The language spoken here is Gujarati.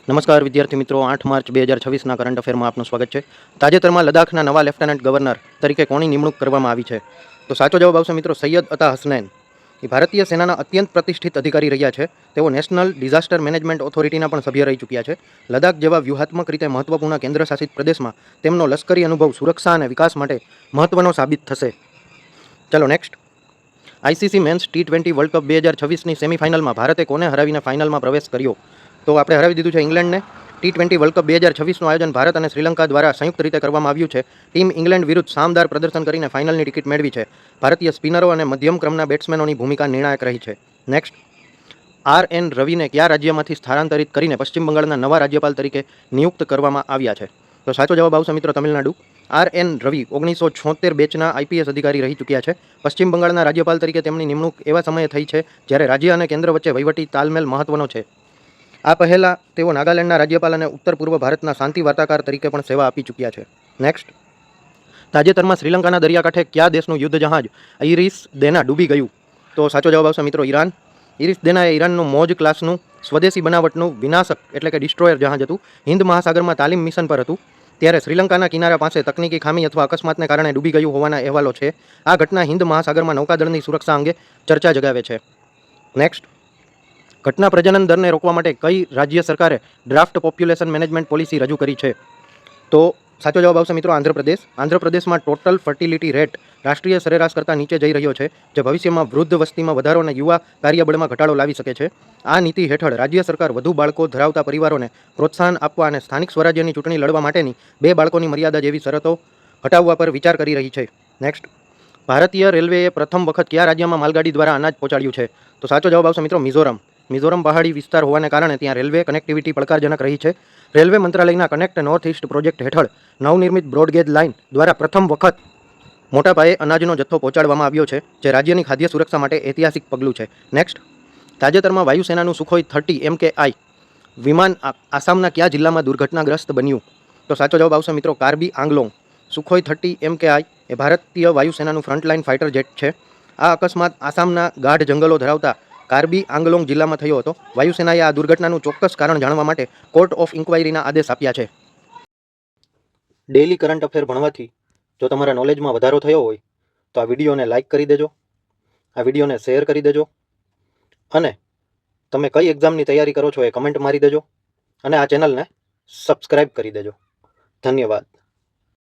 નમસ્કાર વિદ્યાર્થી મિત્રો, 8 માર્ચ 2026ના કરંટ અફેરમાં આપનું સ્વાગત છે. તાજેતરમાં લદ્દાખના નવા લેફ્ટનન્ટ ગવર્નર તરીકે કોની નિમણૂક કરવામાં આવી છે? તો સાચો જવાબ આવશે મિત્રો સૈયદ અતા હસનૈન. એ ભારતીય સેનાના અત્યંત પ્રતિષ્ઠિત અધિકારી રહ્યા છે. તેઓ નેશનલ ડિઝાસ્ટર મેનેજમેન્ટ ઓથોરિટીના પણ સભ્ય રહી ચૂક્યા છે. લદ્દાખ જેવા વ્યૂહાત્મક રીતે મહત્વપૂર્ણ કેન્દ્રશાસિત પ્રદેશમાં તેમનો લશ્કરી અનુભવ સુરક્ષા અને વિકાસ માટે મહત્વનો સાબિત થશે. ચલો next. ICC men's T20 world cup 2026ની સેમીફાઇનલમાં ભારતે કોને હરાવીને ફાઇનલમાં પ્રવેશ કર્યો? તો આપણે હરાવી દીધું છે ઇંગ્લેન્ડને. T20 વર્લ્ડ કપ 2026નું આયોજન ભારત અને શ્રીલંકા દ્વારા સંયુક્ત રીતે કરવામાં આવ્યું છે. ટીમ ઇંગ્લેન્ડ વિરુદ્ધ શાનદાર પ્રદર્શન કરીને ફાઇનલની ટિકિટ મેળવી છે. ભારતીય સ્પિનરો અને મધ્યમ ક્રમના બેટ્સમેનોની ભૂમિકા નિર્ણાયક રહી છે. નેક્સ્ટ. RN રવિને કયા રાજ્યમાંથી સ્થળાંતરિત કરીને પશ્ચિમ બંગાળના નવા રાજ્યપાલ તરીકે નિયુક્ત કરવામાં આવ્યા છે? તો સાચો જવાબ આવશે મિત્રો તમિલનાડુ. RN રવિ 1976 બેચના IPS અધિકારી રહી ચૂક્યા છે. પશ્ચિમ બંગાળના રાજ્યપાલ તરીકે તેમની નિમણૂક એવા સમયે થઈ છે જ્યારે રાજ્ય અને કેન્દ્ર વચ્ચે વહીવટી તાલમેલ મહત્વનો છે. આ પહેલાં તેઓ નાગાલેન્ડના રાજ્યપાલ અને ઉત્તર પૂર્વ ભારતના શાંતિ વાર્તાકાર તરીકે પણ સેવા આપી ચૂક્યા છે. નેક્સ્ટ. તાજેતરમાં શ્રીલંકાના દરિયાકાંઠે કયા દેશનું યુદ્ધ જહાજ ઇરિસ દેના ડૂબી ગયું? તો સાચો જવાબ આવશે મિત્રો ઈરાન. ઇરિસ દેના એ ઈરાનનું મોજ ક્લાસનું સ્વદેશી બનાવટનું વિનાશક એટલે કે ડિસ્ટ્રોયર જહાજ હતું. હિન્દ મહાસાગરમાં તાલીમ મિશન પર હતું ત્યારે શ્રીલંકાના કિનારા પાસે તકનીકી ખામી અથવા અકસ્માતને કારણે ડૂબી ગયું હોવાના અહેવાલો છે. આ ઘટના હિન્દ મહાસાગરમાં નૌકાદળની સુરક્ષા અંગે ચર્ચા જગાવે છે. નેક્સ્ટ. ઘટના પ્રજનન દરને રોકવા માટે કઈ રાજ્ય સરકારે ડ્રાફ્ટ પોપ્યુલેશન મેનેજમેન્ટ પોલિસી રજૂ કરી છે? તો સાચો જવાબ આવશે મિત્રો આંધ્રપ્રદેશ. આંધ્રપ્રદેશમાં ટોટલ ફર્ટિલિટી રેટ રાષ્ટ્રીય સરેરાશ કરતાં નીચે જઈ રહ્યો છે, જે ભવિષ્યમાં વૃદ્ધ વસ્તીમાં વધારો અને યુવા કાર્યબળમાં ઘટાડો લાવી શકે છે. આ નીતિ હેઠળ રાજ્ય સરકાર વધુ બાળકો ધરાવતા પરિવારોને પ્રોત્સાહન આપવા અને સ્થાનિક સ્વરાજ્યની ચૂંટણી લડવા માટેની 2 બાળકોની મર્યાદા જેવી શરતો હટાવવા પર વિચાર કરી રહી છે. નેક્સ્ટ. ભારતીય રેલવેએ પ્રથમ વખત કયા રાજ્યમાં માલગાડી દ્વારા અનાજ પહોંચાડ્યું છે? તો સાચો જવાબ આવશે મિત્રો મિઝોરમ. મિઝોરમ પહાડી વિસ્તાર હોવાને કારણે ત્યાં રેલવે કનેક્ટિવિટી પડકારજનક રહી છે. રેલવે મંત્રાલયના કનેક્ટ નોર્થ ઇસ્ટ પ્રોજેક્ટ હેઠળ નવનિર્મિત બ્રોડગેજ લાઇન દ્વારા પ્રથમ વખત મોટા પાયે અનાજનો જથ્થો પહોંચાડવામાં આવ્યો છે, જે રાજ્યની ખાદ્ય સુરક્ષા માટે ઐતિહાસિક પગલું છે. નેક્સ્ટ. તાજેતરમાં વાયુસેનાનું સુખોઈ 30 MKI વિમાન આસામના કયા જિલ્લામાં દુર્ઘટનાગ્રસ્ત બન્યું? તો સાચો જવાબ આવશે મિત્રો કાર્બી આંગલોંગ. સુખોઈ 30 MKI એ ભારતીય વાયુસેનાનું ફ્રન્ટલાઇન ફાઇટર જેટ છે. આ અકસ્માત આસામના ગાઢ જંગલો ધરાવતા કાર્બી આંગલોંગ જિલ્લામાં થયો હતો. વાયુસેનાએ આ દુર્ઘટનાનું ચોક્કસ કારણ જાણવા માટે કોર્ટ ઓફ ઇન્ક્વાયરીના આદેશ આપ્યા છે. ડેઇલી કરંટ અફેર ભણવાથી જો તમારા નોલેજમાં વધારો થયો હોય તો આ વિડીયોને લાઇક કરી દેજો, આ વિડીયોને શેર કરી દેજો અને તમે કઈ એક્ઝામની તૈયારી કરો છો એ કમેન્ટ મારી દેજો અને આ ચેનલને સબસ્ક્રાઇબ કરી દેજો. ધન્યવાદ.